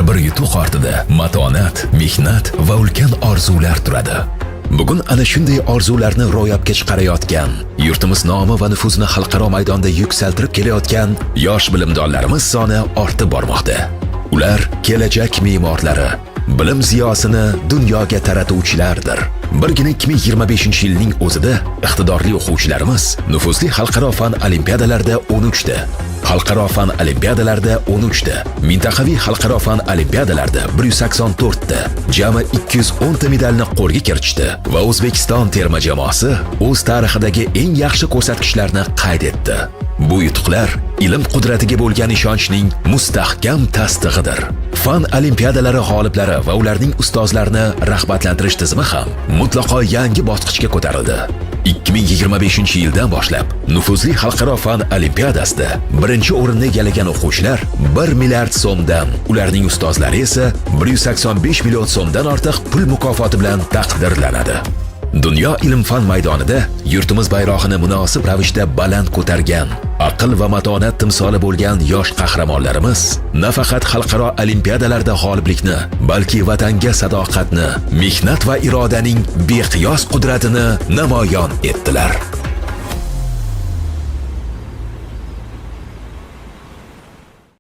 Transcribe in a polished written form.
bir yutuq ortida matonat, mehnat va ulkan orzular turadi. Bugun ana shunday orzularni ro'yobga chiqarayotgan, yurtimiz nomi va nufuzini xalqaro maydonda yuksaltirib kelayotgan yosh bilimdonlarimiz soni ortib bormoqda. Ular kelajak me'morlari, bilim ziyosini dunyoga taratuvchilardir. Birgina 2025-yilning o'zida iqtidorli o'quvchilarimiz nufuzli xalqaro fan olimpiadalarida 13 ta, xalqaro fan olimpiadalarida 13 ta, mintaqaviy xalqaro fan olimpiadalarida 184 ta, jami 210 ta medalni qo'lga kiritishdi va O'zbekiston terma jamoasi o'z tarixidagi eng yaxshi ko'rsatkichlarni qayd etdi. Bu yutuqlar ilm qudratiga bo'lgan ishonchning mustahkam tasdig'idir. Fan olimpiadalari g'oliblari va ularning ustozlarini rag'batlantirish tizimi ham mutlaqo yangi bosqichga ko'tarildi. 2025-yildan boshlab nufuzli xalqaro fan olimpiadasida birinchi o'rinni egallagan o'quvchilar 1 milliard so'mdan, ularning ustozlari esa 185 million so'mdan ortiq pul mukofoti bilan taqdirlanadi. Dunyo ilm-fan maydonida yurtimiz bayrog'ini munosib ravishda baland ko'targan, aql va matonat timsoli bo'lgan yosh qahramonlarimiz nafaqat xalqaro olimpiadalarda g'oliblikni, balki vatanga sadoqatni, mehnat va irodaning beqiyos qudratini namoyon etdilar.